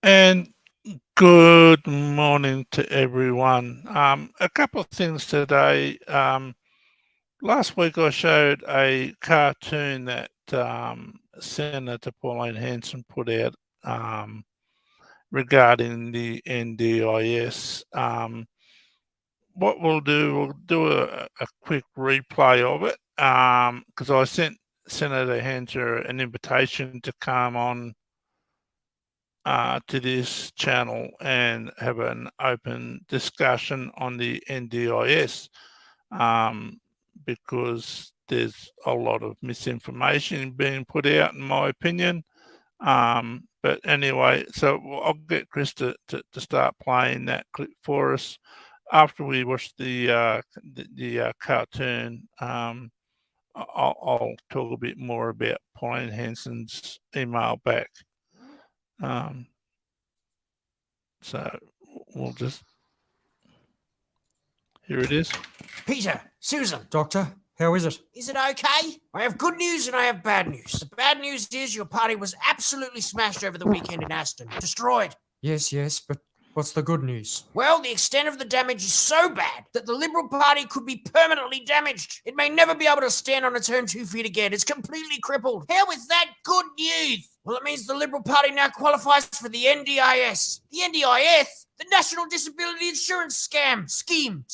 And good morning to everyone. A couple of things today. Last week I showed a cartoon that Senator Pauline Hanson put out regarding the NDIS. What we'll do a quick replay of it because I sent Senator Hanson an invitation to come on to this channel and have an open discussion on the NDIS because there's a lot of misinformation being put out, in my opinion. But anyway, so I'll get Chris to start playing that clip for us after we watch the cartoon. I'll talk a bit more about Pauline Hanson's email back. Um, So we'll just, here it is. Peter, Susan, Doctor, how is it? is it okay? I have good news and I have bad news. The bad news is your party was absolutely smashed over the weekend in Aston. Destroyed. Yes, but what's the good news? Well, the extent of the damage is so bad that the Liberal Party could be permanently damaged. It may never be able to stand on its own 2 feet again. It's completely crippled. How is that good news? Well, it means the Liberal Party now qualifies for the NDIS. The NDIS? The National Disability Insurance Scheme.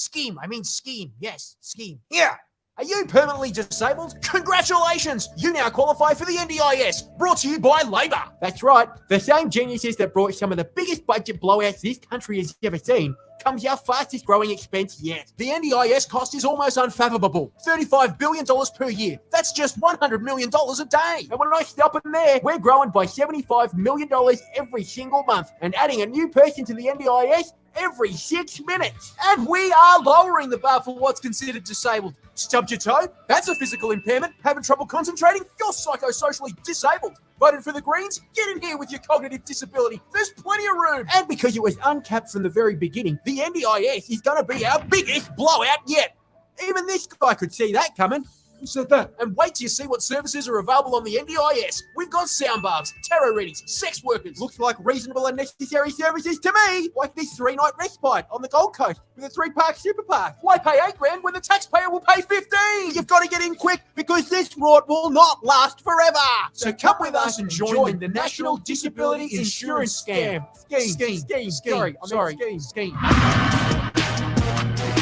Yes, scheme. Here. Are you permanently disabled? Congratulations! You now qualify for the NDIS, brought to you by Labor. That's right, the same geniuses that brought some of the biggest budget blowouts this country has ever seen comes our fastest growing expense yet. The NDIS cost is almost unfathomable. $35 billion per year. That's just $100 million a day. And when I stop in there, we're growing by $75 million every single month and adding a new person to the NDIS every 6 minutes. And we are lowering the bar for what's considered disabled. Stubbed your toe? That's a physical impairment. Having trouble concentrating? You're psychosocially disabled. Voted for the Greens? Get in here with your cognitive disability. There's plenty of room. And because it was uncapped from the very beginning, the NDIS is going to be our biggest blowout yet. Even this guy could see that coming. Who said that? And wait till you see what services are available on the NDIS. We've got sound baths, tarot readings, sex workers. Looks like reasonable and necessary services to me. Like this 3-night respite on the Gold Coast with a 3-park super park. Why pay $8,000 when the taxpayer will pay $15,000? You've got to get in quick because this rot will not last forever. So come with us and join the National Disability Insurance Scheme. Scheme.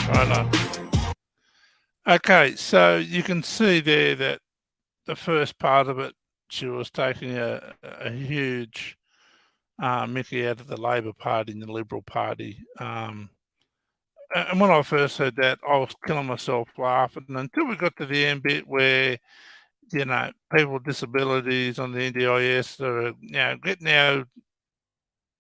Right on. Okay, so you can see there that the first part of it, she was taking a huge mickey out of the Labor Party and the Liberal Party. And when I first heard that, I was killing myself laughing until we got to the end bit where, people with disabilities on the NDIS are, getting our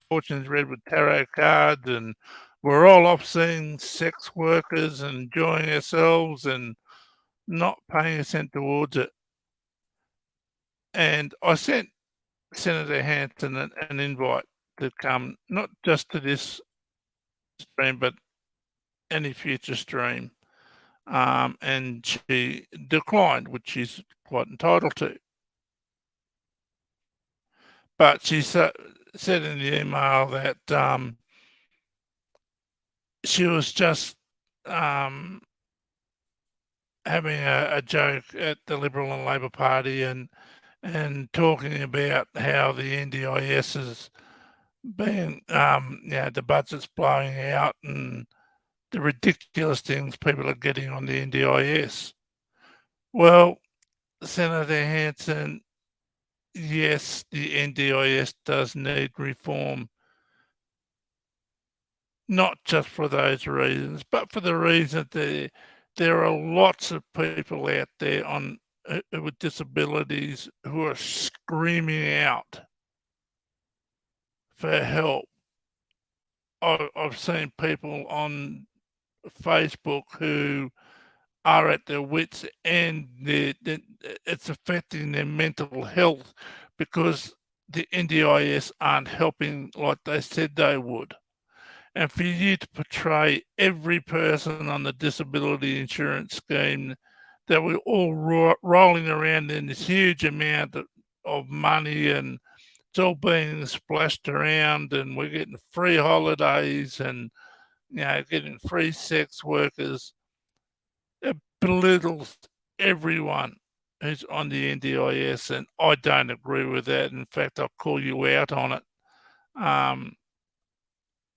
fortunes read with tarot cards, and we're all off seeing sex workers and enjoying ourselves and not paying a cent towards it. And I sent Senator Hanson an invite to come, not just to this stream, but any future stream. And she declined, which she's quite entitled to. But she said in the email that she was just having a joke at the Liberal and Labor Party and talking about how the NDIS is being, the budget's blowing out and the ridiculous things people are getting on the NDIS. Well, Senator Hanson, yes, the NDIS does need reform. Not just for those reasons, but for the reason that there are lots of people out there with disabilities who are screaming out for help. I've seen people on Facebook who are at their wits' end. It's affecting their mental health because the NDIS aren't helping like they said they would. And for you to portray every person on the disability insurance scheme that we're all rolling around in this huge amount of money and it's all being splashed around, and we're getting free holidays and, getting free sex workers. It belittles everyone who's on the NDIS, and I don't agree with that. In fact, I'll call you out on it.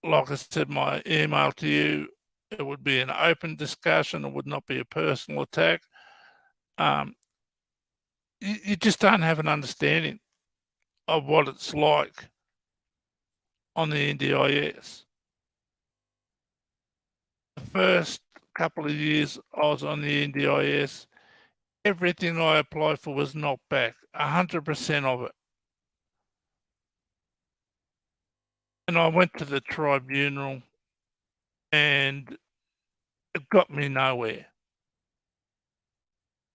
Like I said, my email to you, it would be an open discussion. It would not be a personal attack. You just don't have an understanding of what it's like on the NDIS. The first couple of years I was on the NDIS, everything I applied for was knocked back, 100% of it. And I went to the tribunal and it got me nowhere.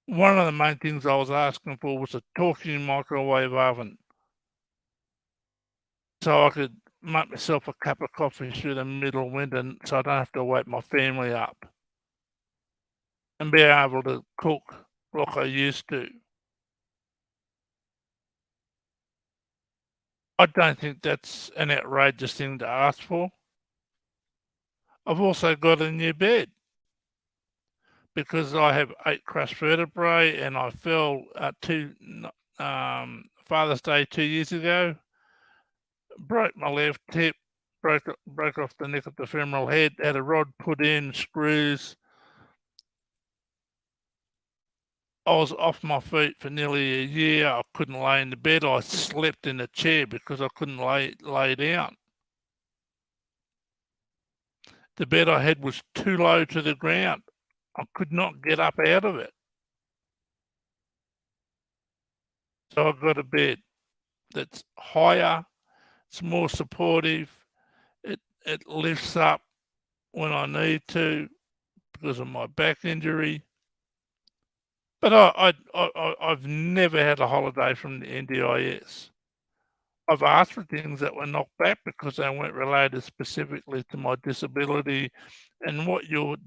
One of the main things I was asking for was a talking microwave oven, so I could make myself a cup of coffee through the middle of winter, so I don't have to wake my family up, and be able to cook like I used to. I don't think that's an outrageous thing to ask for. I've also got a new bed because I have 8 crushed vertebrae, and I fell at Father's Day 2 years ago, broke my left hip, broke off the neck of the femoral head, had a rod put in, screws. I was off my feet for nearly a year. I couldn't lay in the bed. I slept in a chair because I couldn't lay down. The bed I had was too low to the ground. I could not get up out of it. So I've got a bed that's higher, it's more supportive, it lifts up when I need to because of my back injury. But I've never had a holiday from the NDIS. I've asked for things that were knocked back because they weren't related specifically to my disability. And what you're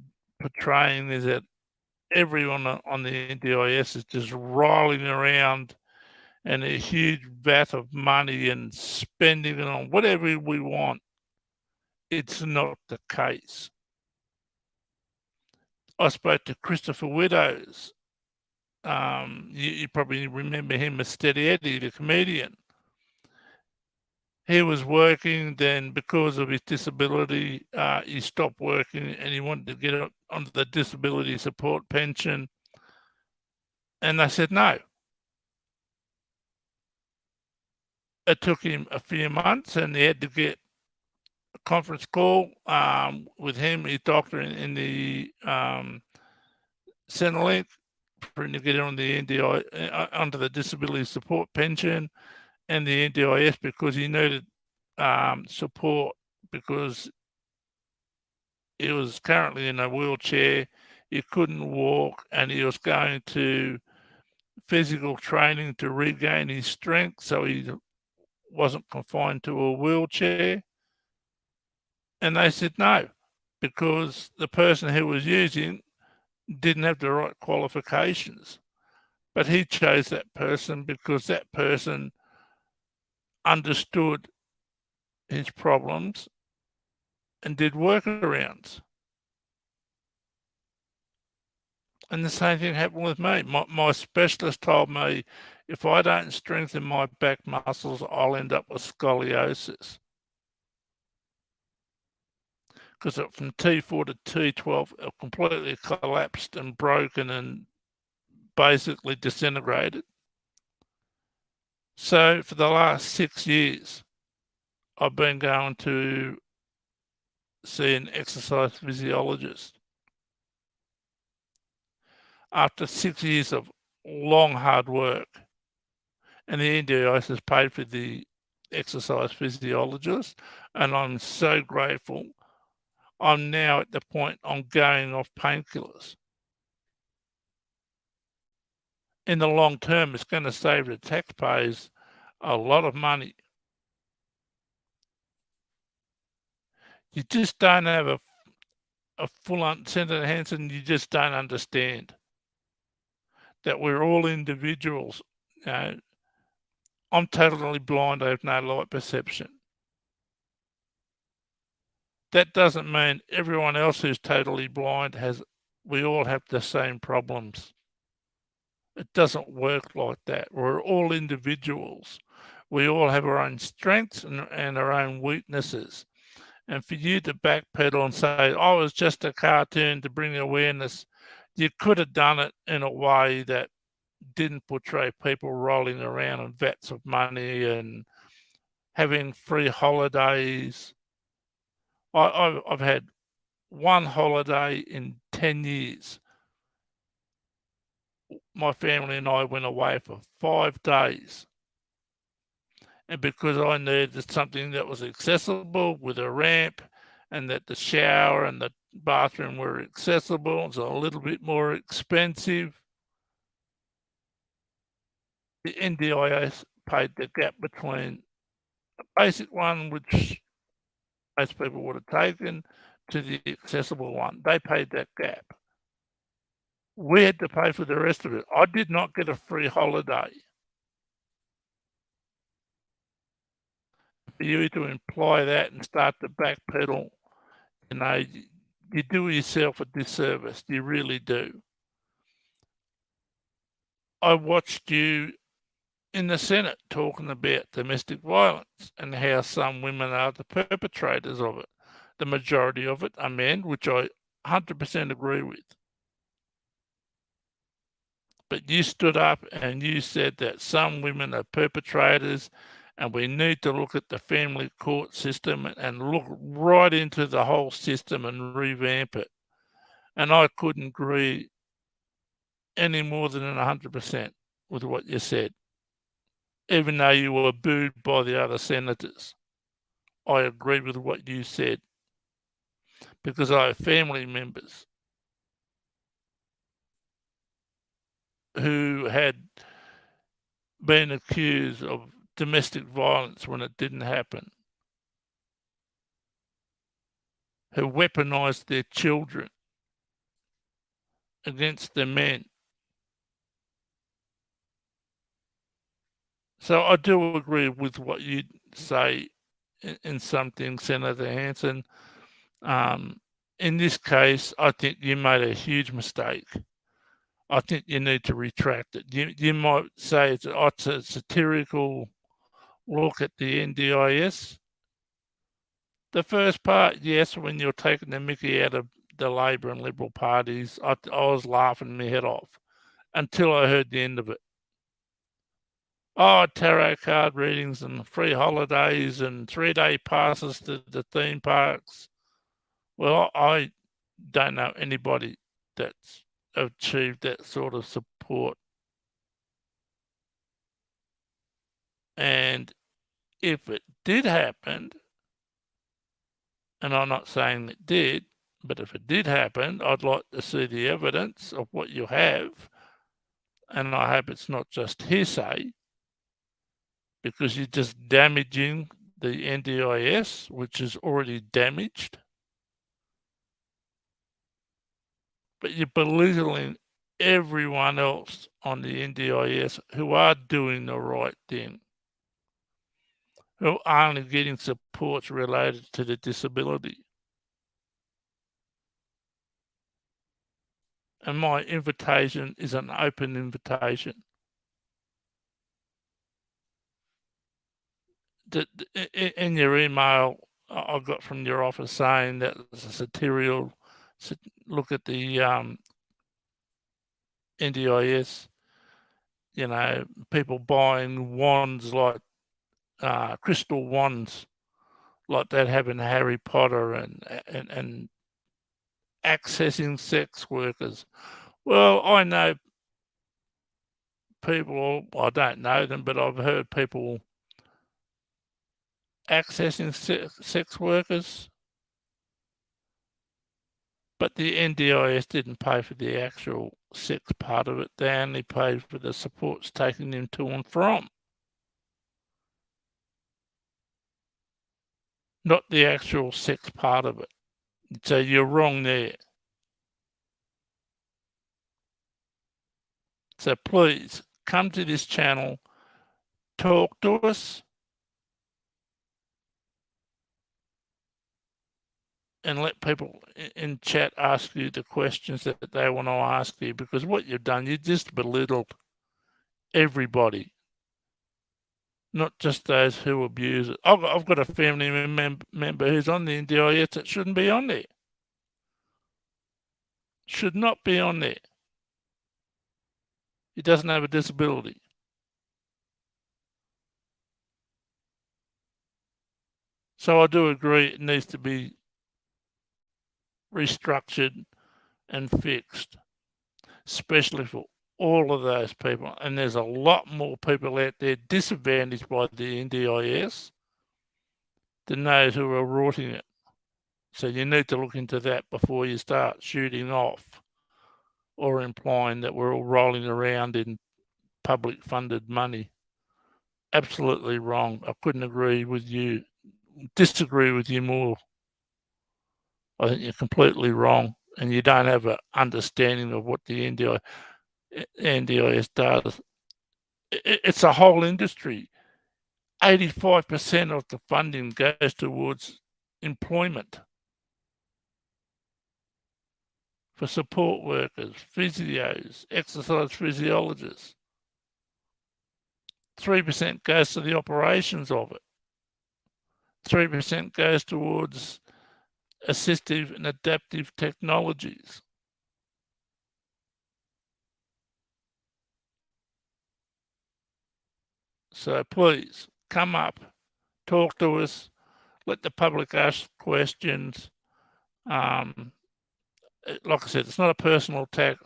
portraying is that everyone on the NDIS is just rolling around in a huge vat of money and spending it on whatever we want. It's not the case. I spoke to Christopher Widows. You probably remember him as Steady Eddie, the comedian. He was working, then because of his disability, he stopped working and he wanted to get onto the disability support pension. And they said no. It took him a few months and he had to get a conference call with him, his doctor in the Centrelink, for him to get on the NDI, onto the disability support pension and the NDIS because he needed support because he was currently in a wheelchair, he couldn't walk, and he was going to physical training to regain his strength so he wasn't confined to a wheelchair. And they said no, because the person who was using didn't have the right qualifications. But he chose that person because that person understood his problems and did workarounds. And the same thing happened with me. My specialist told me if I don't strengthen my back muscles, I'll end up with scoliosis. Because from T4 to T12, it completely collapsed and broken and basically disintegrated. So for the last 6 years, I've been going to see an exercise physiologist. After 6 years of long, hard work, and the NDIS has paid for the exercise physiologist, and I'm so grateful. I'm now at the point I'm going off painkillers. In the long term, it's going to save the taxpayers a lot of money. You just don't have a full Senator Hanson, you just don't understand that we're all individuals. I'm I'm totally blind. I have no light perception. That doesn't mean everyone else who's totally blind we all have the same problems. It doesn't work like that. We're all individuals. We all have our own strengths and our own weaknesses. And for you to backpedal and say, oh, it's just a cartoon to bring awareness, you could have done it in a way that didn't portray people rolling around in vats of money and having free holidays. I've had one holiday in 10 years. My family and I went away for 5 days. And because I needed something that was accessible with a ramp and that the shower and the bathroom were accessible, it's a little bit more expensive. The NDIS paid the gap between a basic one, which most people would have taken, to the accessible one. They paid that gap. We had to pay for the rest of it. I did not get a free holiday. For you to imply that and start to backpedal, you know, you do yourself a disservice. You really do. I watched you in the Senate talking about domestic violence and how some women are the perpetrators of it. The majority of it are men, which I 100% agree with. But you stood up and you said that some women are perpetrators and we need to look at the family court system and look right into the whole system and revamp it. And I couldn't agree any more than 100% with what you said, even though you were booed by the other senators. I agree with what you said because I have family members who had been accused of domestic violence when it didn't happen, who weaponized their children against the men. So I do agree with what you say in some things, Senator Hanson. In this case, I think you made a huge mistake. I think you need to retract it. You might say it's a satirical look at the NDIS. The first part, yes, when you're taking the mickey out of the Labor and Liberal parties, I was laughing my head off until I heard the end of it. Oh, tarot card readings and free holidays and 3-day passes to the theme parks. Well, I don't know anybody that's achieved that sort of support. And if it did happen, and I'm not saying it did, but if it did happen, I'd like to see the evidence of what you have. And I hope it's not just hearsay, because you're just damaging the NDIS, which is already damaged. But you're belittling everyone else on the NDIS who are doing the right thing, who are only getting supports related to the disability. And my invitation is an open invitation. In your email I got from your office saying that it's a satirical look at the NDIS, you know, people buying wands like crystal wands like that have in Harry Potter and accessing sex workers. Well, I know people, I don't know them, but I've heard people accessing sex workers. But the NDIS didn't pay for the actual sex part of it. They only paid for the supports taking them to and from. Not the actual sex part of it. So you're wrong there. So please come to this channel, talk to us and let people in chat ask you the questions that they want to ask you, because what you've done, you just belittled everybody, not just those who abuse it. I've got a family member who's on the NDIS that shouldn't be on there. Should not be on there. He doesn't have a disability. So I do agree it needs to be restructured and fixed, especially for all of those people. And there's a lot more people out there disadvantaged by the NDIS than those who are rorting it. So you need to look into that before you start shooting off or implying that we're all rolling around in public funded money. Absolutely wrong. I couldn't disagree with you more. I think you're completely wrong, and you don't have an understanding of what the NDIS does. It's a whole industry. 85% of the funding goes towards employment for support workers, physios, exercise physiologists. 3% goes to the operations of it. 3% goes towards assistive and adaptive technologies. So please come up, talk to us, let the public ask questions. Like I said, it's not a personal attack.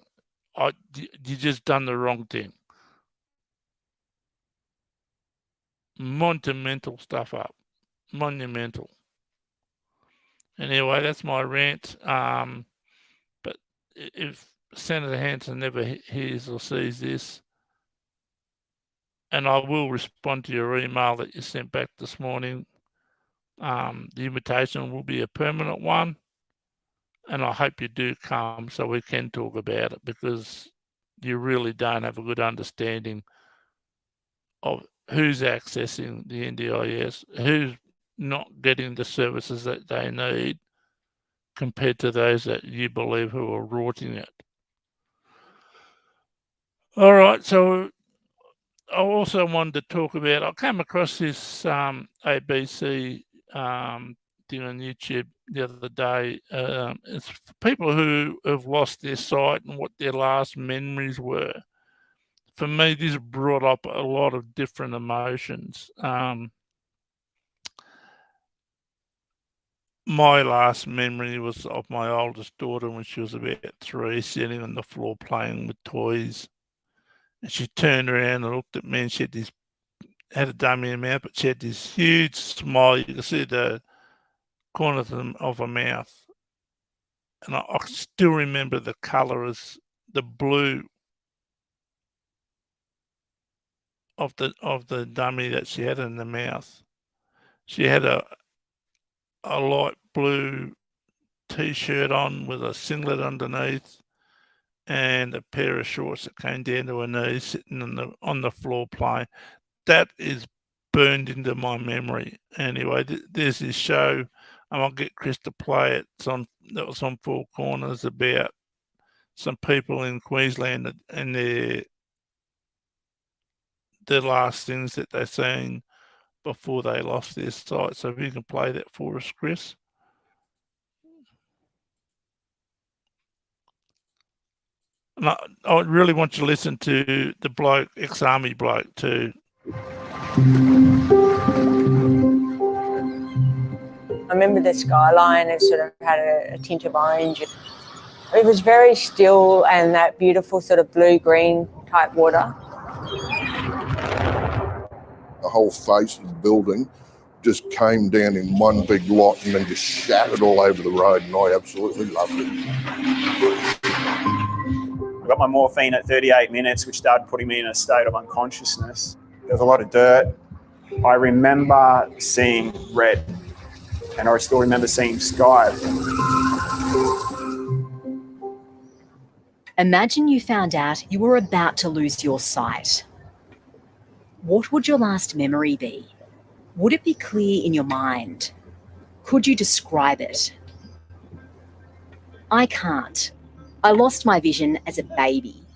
You just done the wrong thing. Monumental stuff up. Monumental. Anyway, that's my rant. But if Senator Hanson never hears or sees this, and I will respond to your email that you sent back this morning, the invitation will be a permanent one. And I hope you do come so we can talk about it, because you really don't have a good understanding of who's accessing the NDIS, who's not getting the services that they need compared to those that you believe who are rorting it. All right, so I also wanted to talk about, I came across this ABC thing on YouTube the other day. It's for people who have lost their sight and what their last memories were. For me, this brought up a lot of different emotions. My last memory was of my oldest daughter when she was about 3, sitting on the floor playing with toys. And she turned around and looked at me, and she had a dummy in her mouth, but she had this huge smile. You could see the corner of her mouth. And I still remember the colour as the blue of the dummy that she had in the mouth. She had a light blue t-shirt on with a singlet underneath and a pair of shorts that came down to her knees, sitting on the floor playing. That is burned into my memory. Anyway, there's this show, and I'll get Chris to play it. That was on Four Corners, about some people in Queensland and their last things that they've seen before they lost their sight. So if you can play that for us, Chris. And I really want you to listen to the bloke, ex-army bloke too. I remember the skyline, it sort of had a tint of orange. It was very still, and that beautiful sort of blue-green type water. The whole face of the building just came down in one big lot and then just shattered all over the road, and I absolutely loved it. I got my morphine at 38 minutes, which started putting me in a state of unconsciousness. There was a lot of dirt. I remember seeing red, and I still remember seeing sky. Imagine you found out you were about to lose your sight. What would your last memory be? Would it be clear in your mind? Could you describe it? I can't. I lost my vision as a baby.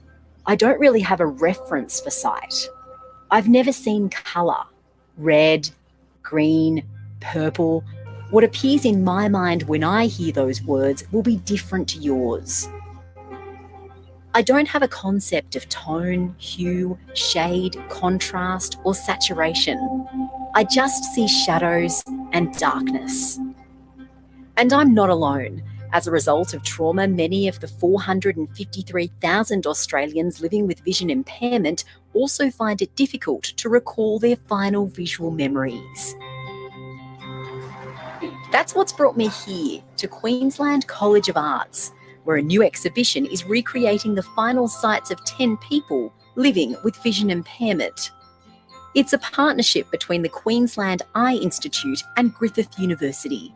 I don't really have a reference for sight. I've never seen colour. Red, green, purple. What appears in my mind when I hear those words will be different to yours. I don't have a concept of tone, hue, shade, contrast, or saturation. I just see shadows and darkness. And I'm not alone. As a result of trauma, many of the 453,000 Australians living with vision impairment also find it difficult to recall their final visual memories. That's what's brought me here, to Queensland College of Arts, where a new exhibition is recreating the final sights of 10 people living with vision impairment. It's a partnership between the Queensland Eye Institute and Griffith University.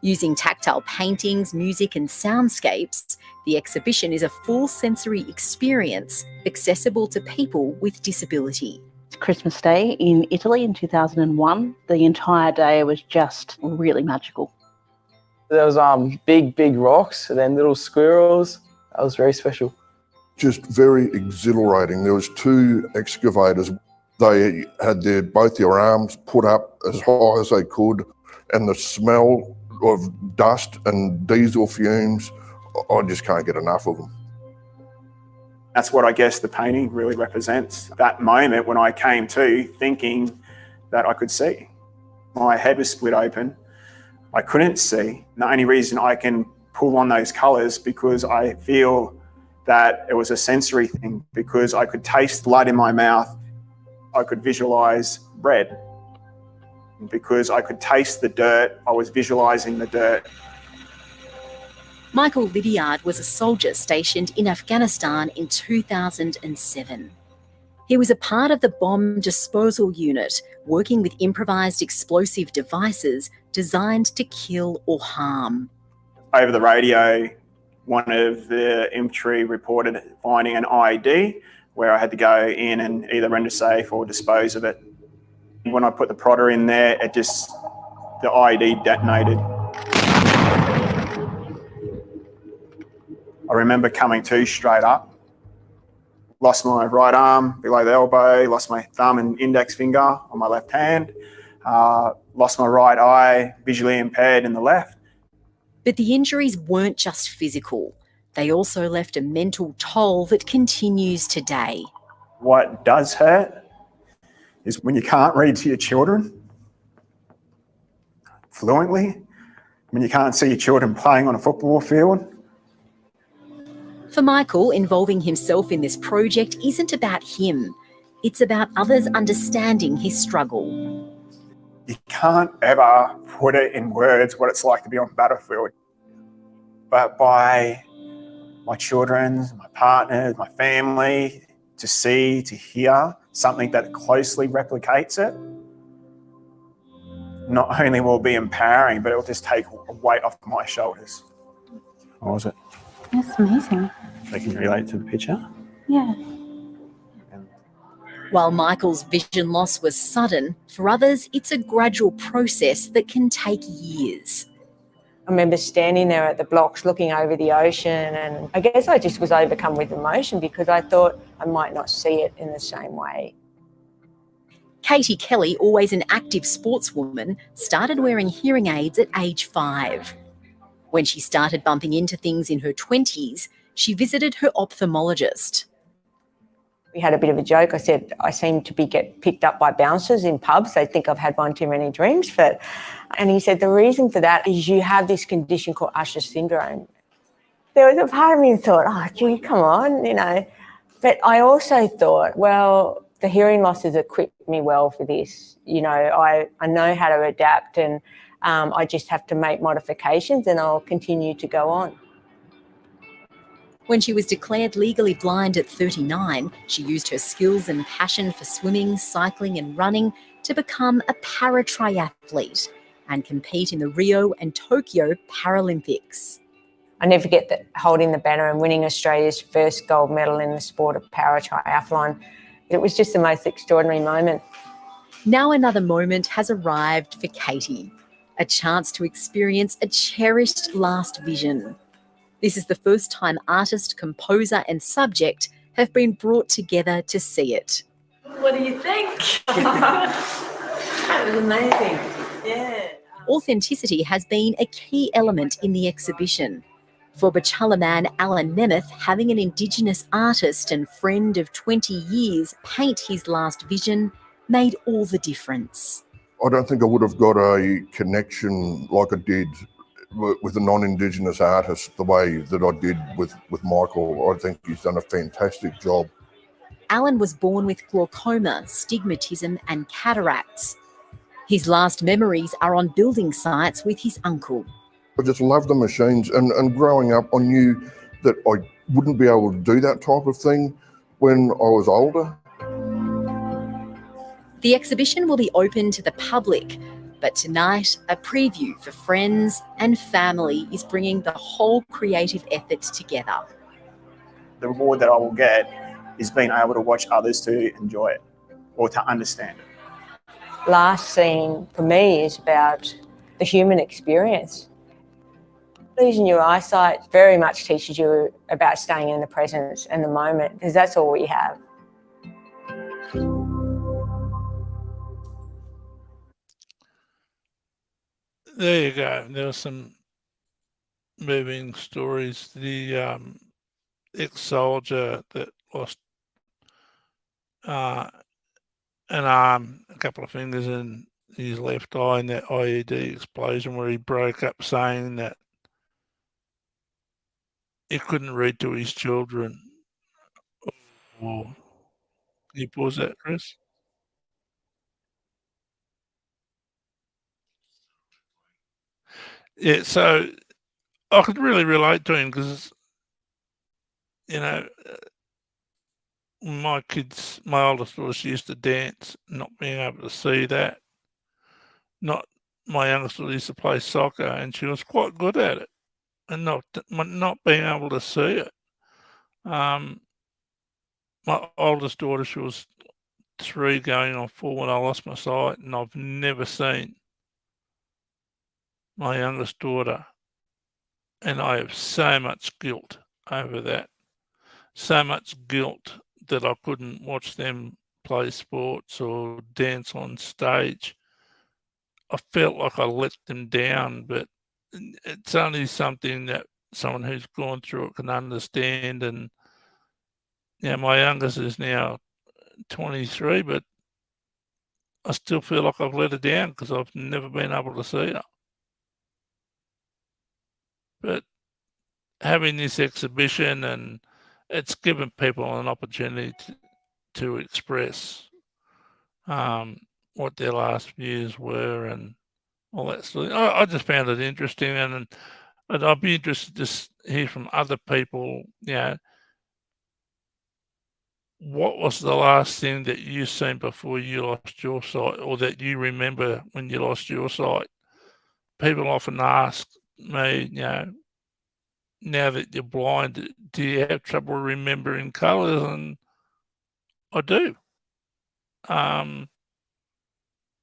Using tactile paintings, music and soundscapes, the exhibition is a full sensory experience accessible to people with disability. Christmas Day in Italy in 2001. The entire day was just really magical. There was big rocks and then little squirrels. That was very special. Just very exhilarating. There was 2 excavators. They had both their arms put up as high as they could, and the smell of dust and diesel fumes, I just can't get enough of them. That's what I guess the painting really represents. That moment when I came to thinking that I could see. My head was split open. I couldn't see. The only reason I can pull on those colours because I feel that it was a sensory thing, because I could taste blood in my mouth. I could visualise red. Because I could taste the dirt, I was visualising the dirt. Michael Lydiard was a soldier stationed in Afghanistan in 2007. He was a part of the bomb disposal unit, working with improvised explosive devices designed to kill or harm. Over the radio, one of the infantry reported finding an IED where I had to go in and either render safe or dispose of it. When I put the prodder in there, the IED detonated. I remember coming to straight up, lost my right arm below the elbow, lost my thumb and index finger on my left hand, lost my right eye, visually impaired in the left. But the injuries weren't just physical. They also left a mental toll that continues today. What does hurt is when you can't read to your children fluently, when you can't see your children playing on a football field. For Michael, involving himself in this project isn't about him. It's about others understanding his struggle. You can't ever put it in words what it's like to be on the battlefield. But by my children, my partners, my family, to see, to hear something that closely replicates it, not only will it be empowering, but it will just take a weight off my shoulders. What was it? That's amazing. They can relate to the picture? Yeah. While Michael's vision loss was sudden, for others it's a gradual process that can take years. I remember standing there at the blocks looking over the ocean, and I guess I just was overcome with emotion because I thought I might not see it in the same way. Katie Kelly, always an active sportswoman, started wearing hearing aids at age 5. When she started bumping into things in her 20s, she visited her ophthalmologist. We had a bit of a joke. I said, I seem to get picked up by bouncers in pubs. They think I've had one too many drinks. And he said, the reason for that is you have this condition called Usher syndrome. There was a part of me that thought, oh, gee, come on, you know. But I also thought, well, the hearing loss has equipped me well for this. You know, I know how to adapt, and I just have to make modifications, and I'll continue to go on. When she was declared legally blind at 39, she used her skills and passion for swimming, cycling and running to become a para-triathlete and compete in the Rio and Tokyo Paralympics. I never forget that holding the banner and winning Australia's first gold medal in the sport of para-triathlon. It was just the most extraordinary moment. Now another moment has arrived for Katie, a chance to experience a cherished last vision. This is the first time artist, composer and subject have been brought together to see it. What do you think? That was amazing. Yeah. Authenticity has been a key element in the exhibition. For Bachala man Alan Nemeth, having an Indigenous artist and friend of 20 years paint his last vision made all the difference. I don't think I would have got a connection like I did with a non-Indigenous artist the way that I did with Michael. I think he's done a fantastic job. Alan was born with glaucoma, stigmatism and cataracts. His last memories are on building sites with his uncle. I just love the machines, and growing up I knew that I wouldn't be able to do that type of thing when I was older. The exhibition will be open to the public, but tonight a preview for friends and family is bringing the whole creative effort together. The reward that I will get is being able to watch others to enjoy it or to understand it. Last scene for me is about the human experience. Losing your eyesight very much teaches you about staying in the present and the moment, because that's all we have. There you go. There were some moving stories. The ex-soldier that lost an arm, a couple of fingers in his left eye in that IED explosion, where he broke up saying that he couldn't read to his children. Or, can you pause that, Chris? Yeah, so I could really relate to him because, you know, my kids, my oldest daughter, she used to dance, not being able to see that. Not my youngest daughter used to play soccer, and she was quite good at it, and not being able to see it. My oldest daughter, she was 3 going on 4 when I lost my sight, and I've never seen my youngest daughter, and I have so much guilt over that. So much guilt that I couldn't watch them play sports or dance on stage. I felt like I let them down, but it's only something that someone who's gone through it can understand. And yeah, my youngest is now 23, but I still feel like I've let her down because I've never been able to see her. But having this exhibition, and it's given people an opportunity to express what their last views were and all that sort of thing. I just found it interesting, and I'd be interested to hear from other people, you know, what was the last thing that you seen before you lost your sight, or that you remember when you lost your sight? People often ask me, you know, now that you're blind, do you have trouble remembering colours? And I do.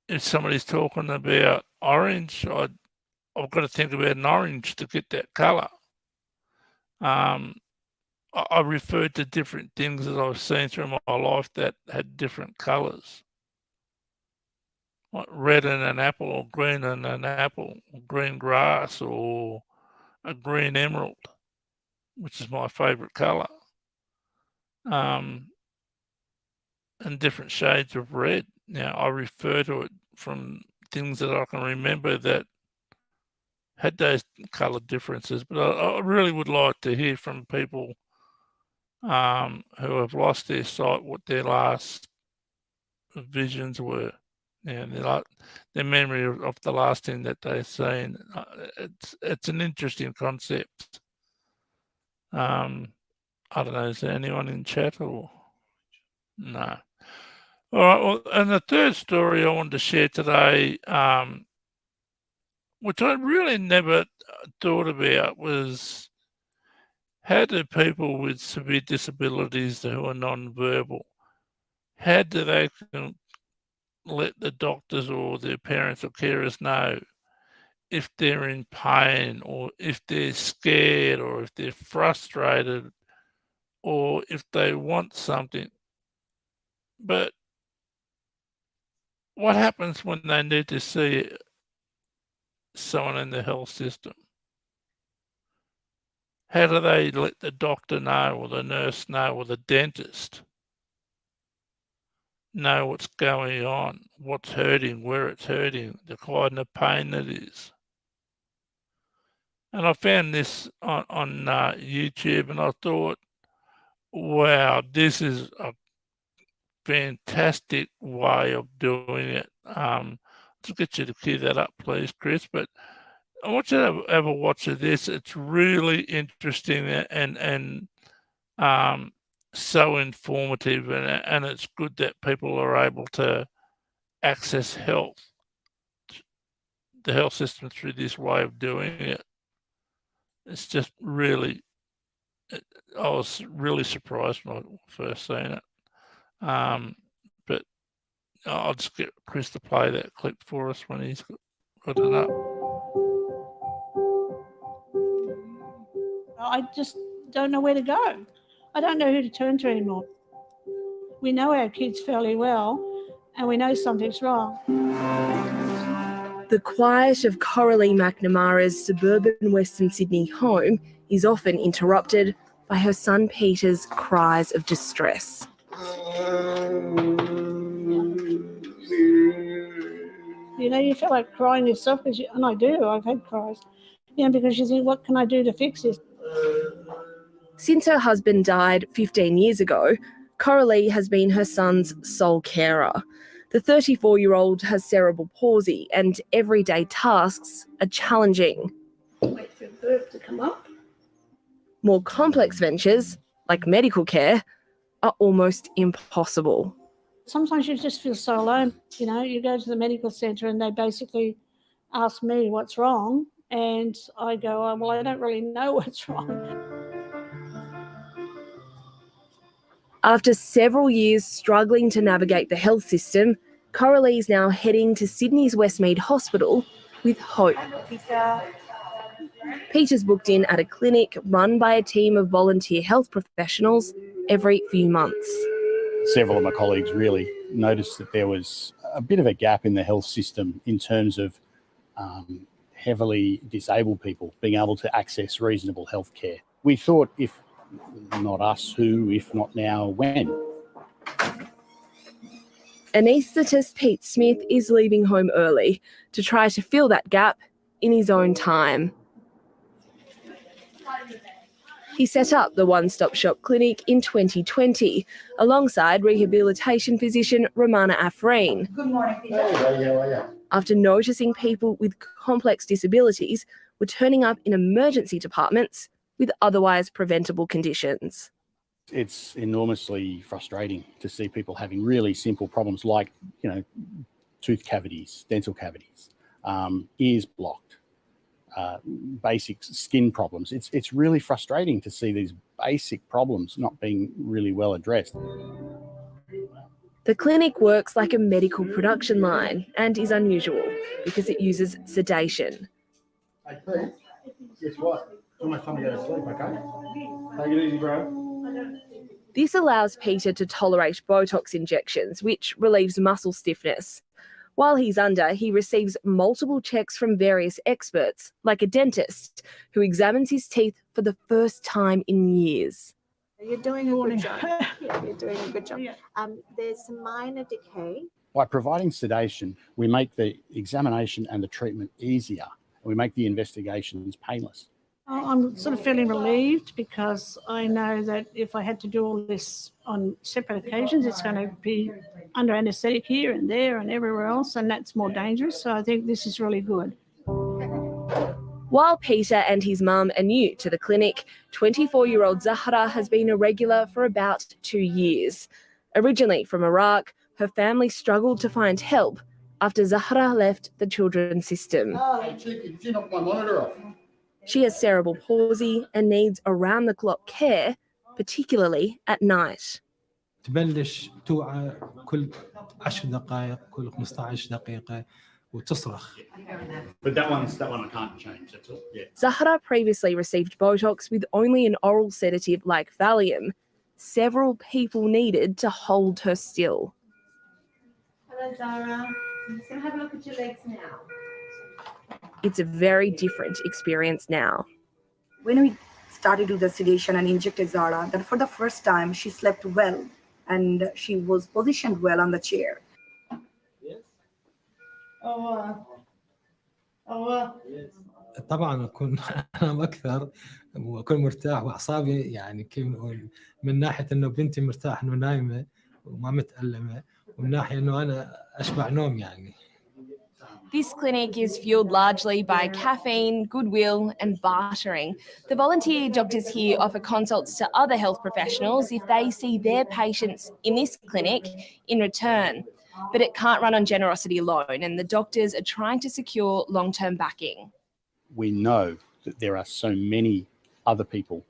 If somebody's talking about orange, I've got to think about an orange to get that colour. I referred to different things that I've seen through my life that had different colours, like red in an apple, or green in an apple, or green grass, or a green emerald, which is my favourite colour, and different shades of red. Now, I refer to it from things that I can remember that had those colour differences. But I really would like to hear from people who have lost their sight, what their last visions were. Yeah, their memory of the last thing that they've seen. It's an interesting concept. I don't know, is there anyone in chat or no? All right, well, and the third story I wanted to share today, which I really never thought about, was how do people with severe disabilities who are non-verbal, how do they let the doctors or their parents or carers know if they're in pain or if they're scared or if they're frustrated or if they want something? But what happens when they need to see someone in the health system? How do they let the doctor know or the nurse know or the dentist know what's going on, what's hurting, where it's hurting, the kind of pain it is? And I found this on YouTube and I thought, wow, this is a fantastic way of doing it. Just get you to cue that up, please, Chris. But I want you to have a watch of this. It's really interesting and so informative, and it's good that people are able to access the health system through this way of doing it. It's just really, I was really surprised when I first seen it. But I'll just get Chris to play that clip for us when he's got it up. I just don't know where to go. I don't know who to turn to anymore. We know our kids fairly well and we know something's wrong. The quiet of Coralie McNamara's suburban Western Sydney home is often interrupted by her son Peter's cries of distress. You know, you feel like crying yourself, and I do, I've had cries, because you think, what can I do to fix this? Since her husband died 15 years ago, Coralie has been her son's sole carer. The 34-year-old has cerebral palsy and everyday tasks are challenging. Wait for birth to come up. More complex ventures, like medical care, are almost impossible. Sometimes you just feel so alone. You go to the medical centre and they basically ask me what's wrong, and I go, oh, well, I don't really know what's wrong. After several years struggling to navigate the health system, Coralie is now heading to Sydney's Westmead Hospital with hope. Peter's booked in at a clinic run by a team of volunteer health professionals every few months. Several of my colleagues really noticed that there was a bit of a gap in the health system in terms of heavily disabled people being able to access reasonable health care. We thought, if not us, who, if not now, when? Anaesthetist Pete Smith is leaving home early to try to fill that gap in his own time. He set up the one-stop shop clinic in 2020 alongside rehabilitation physician Romana Afreen. Good morning, Peter. Hey, how are you? After noticing people with complex disabilities were turning up in emergency departments with otherwise preventable conditions. It's enormously frustrating to see people having really simple problems like, tooth cavities, dental cavities, ears blocked, basic skin problems. It's really frustrating to see these basic problems not being really well addressed. The clinic works like a medical production line and is unusual because it uses sedation. Hey, Pete, guess what? It's almost time to go to sleep, okay? Take it easy, bro. This allows Peter to tolerate Botox injections, which relieves muscle stiffness. While he's under, he receives multiple checks from various experts, like a dentist, who examines his teeth for the first time in years. You're doing a good job. Yeah, you're doing a good job. There's some minor decay. By providing sedation, we make the examination and the treatment easier, and we make the investigations painless. I'm sort of feeling relieved because I know that if I had to do all this on separate occasions, it's going to be under anaesthetic here and there and everywhere else, and that's more dangerous. So I think this is really good. While Peter and his mum are new to the clinic, 24-year-old Zahra has been a regular for about 2 years. Originally from Iraq, her family struggled to find help after Zahra left the children's system. Hey, Chicky, did you knock my monitor off? She has cerebral palsy and needs around-the-clock care, particularly at night. تبلش توعى كل 10 دقائق كل 15 دقيقة وتصرخ. But that one I can't change, that's all. Yeah. Zahra previously received Botox with only an oral sedative like Valium. Several people needed to hold her still. Hello, Zara. I'm just going to have a look at your legs now. It's a very different experience now. When we started to do the sedation and injected Zara, that for the first time she slept well and she was positioned well on the chair. طبعا أكون أنام أكثر وأكون مرتاح وأعصابي يعني كيف نقول من ناحية إنه بنتي مرتاح إنه نايمة وما متألمة ومن ناحية إنه أنا أشبع نوم يعني. This clinic is fueled largely by caffeine, goodwill, and bartering. The volunteer doctors here offer consults to other health professionals if they see their patients in this clinic in return. But it can't run on generosity alone, and the doctors are trying to secure long-term backing. We know that there are so many other people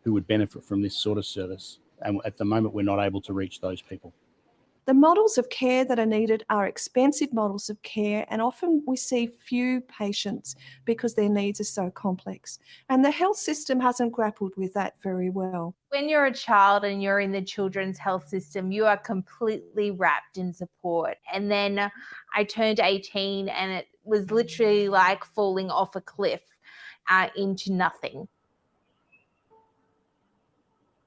who would benefit from this sort of service, and at the moment we're not able to reach those people. The models of care that are needed are expensive models of care, and often we see few patients because their needs are so complex. And the health system hasn't grappled with that very well. When you're a child and you're in the children's health system, you are completely wrapped in support. And then I turned 18 and it was literally like falling off a cliff into nothing.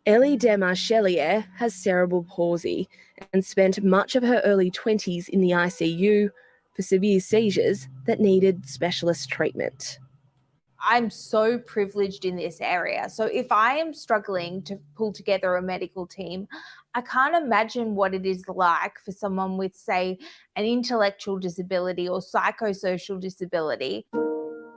Ellie Demarchelier has cerebral palsy and spent much of her early 20s in the ICU for severe seizures that needed specialist treatment. I'm so privileged in this area. So if I am struggling to pull together a medical team, I can't imagine what it is like for someone with, say, an intellectual disability or psychosocial disability.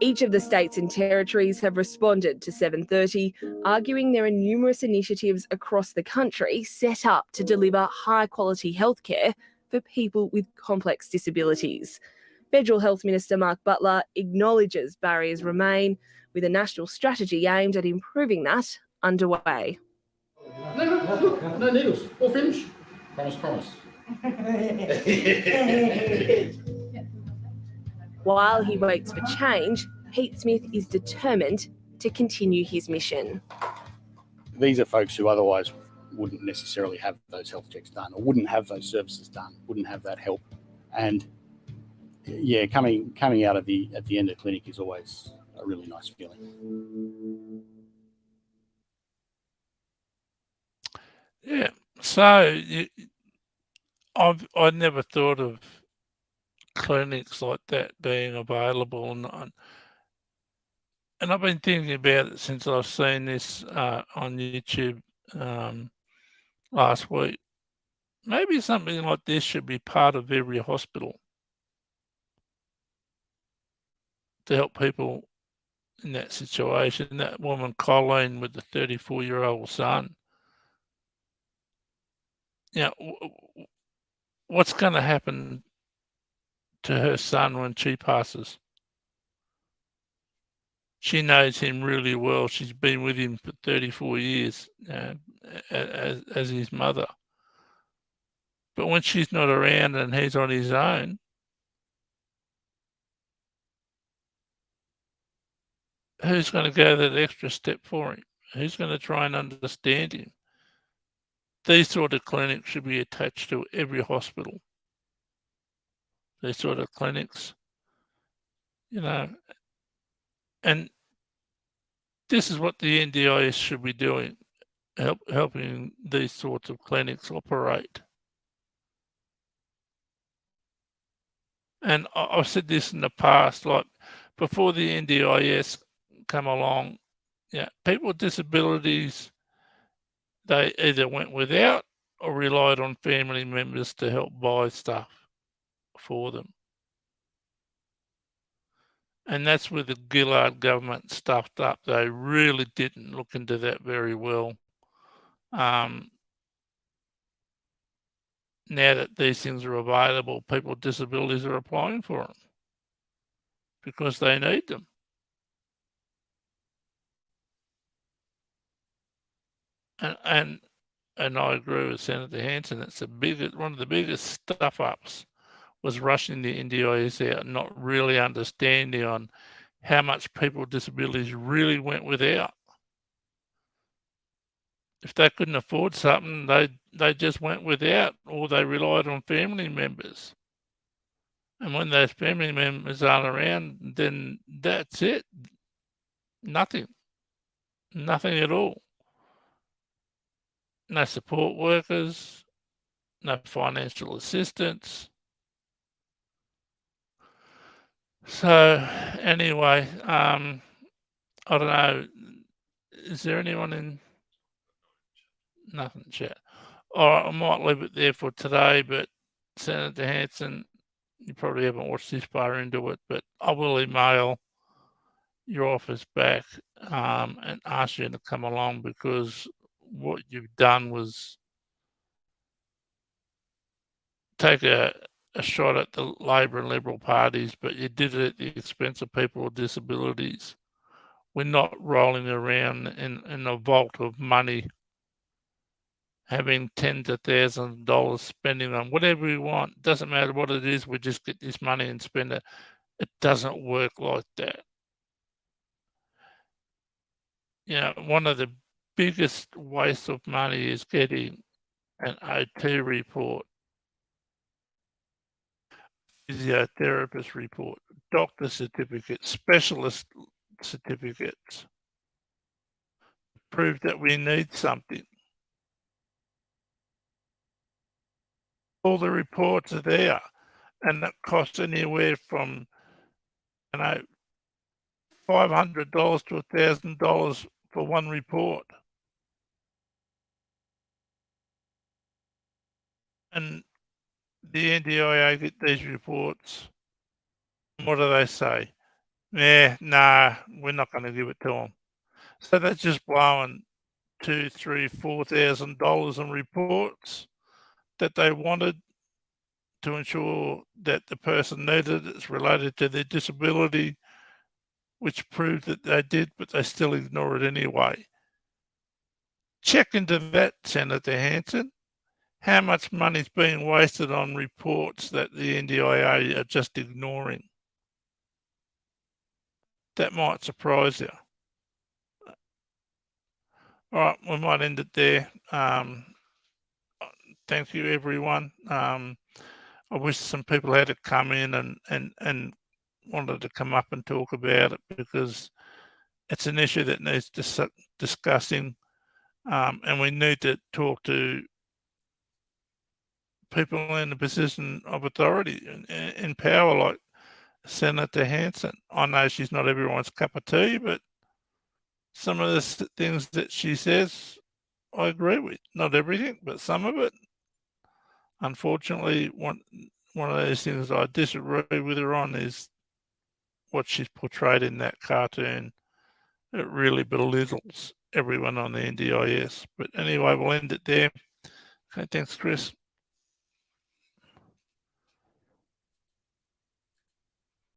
Each of the states and territories have responded to 730, arguing there are numerous initiatives across the country set up to deliver high-quality healthcare for people with complex disabilities. Federal Health Minister Mark Butler acknowledges barriers remain, with a national strategy aimed at improving that underway. No needles. All finished. Promise. While he waits for change, Pete Smith is determined to continue his mission. These are folks who otherwise wouldn't necessarily have those health checks done or wouldn't have those services done, wouldn't have that help. And yeah, coming out at the end of clinic is always a really nice feeling. Yeah, so I never thought of clinics like that being available, and I've been thinking about it since I've seen this on YouTube last week. Maybe something like this should be part of every hospital to help people in that situation. That woman Colleen with the 34-year-old son. You know, what's going to happen to her son when she passes? She knows him really well. She's been with him for 34 years as his mother. But when she's not around and he's on his own, who's going to go that extra step for him? Who's going to try and understand him? These sort of clinics should be attached to every hospital. These sort of clinics, you know, and this is what the NDIS should be doing, helping these sorts of clinics operate. And I've said this in the past, like before the NDIS come along, yeah, people with disabilities, they either went without or relied on family members to help buy stuff for them. And that's where the Gillard government stuffed up. They really didn't look into that very well. Now that these things are available, people with disabilities are applying for them because they need them. And and I agree with Senator Hanson, it's one of the biggest stuff ups was rushing the NDIS out, not really understanding on how much people with disabilities really went without. If they couldn't afford something, they just went without, or they relied on family members. And when those family members aren't around, then that's it. Nothing at all. No support workers, no financial assistance. So anyway, I don't know. Is there anyone in? Nothing, chat. All right, I might leave it there for today, but Senator Hanson, you probably haven't watched this far into it, but I will email your office back and ask you to come along, because what you've done was take a shot at the Labor and Liberal parties, but you did it at the expense of people with disabilities. We're not rolling around in a vault of money, having tens of thousands of dollars spending on whatever we want. Doesn't matter what it is, we just get this money and spend it. It doesn't work like that. You know, one of the biggest wastes of money is getting an OT report, physiotherapist report, doctor certificate, specialist certificates, prove that we need something. All the reports are there, and that costs anywhere from, you know, $500 to $1,000 for one report. And the NDIA get these reports. What do they say? Yeah, nah, we're not going to give it to them. So that's just blowing $2,000, $3,000, $4,000 in reports that they wanted to ensure that the person needed it's related to their disability, which proved that they did, but they still ignore it anyway. Check into that, Senator Hanson. How much money is being wasted on reports that the NDIA are just ignoring? That might surprise you. All right, we might end it there. Thank you, everyone. I wish some people had to come in and wanted to come up and talk about it, because it's an issue that needs discussing, and we need to talk to people in a position of authority and power, like Senator Hanson. I know she's not everyone's cup of tea, but some of the things that she says, I agree with. Not everything, but some of it. Unfortunately, one of those things I disagree with her on is what she's portrayed in that cartoon. It really belittles everyone on the NDIS. But anyway, we'll end it there. Okay, thanks, Chris.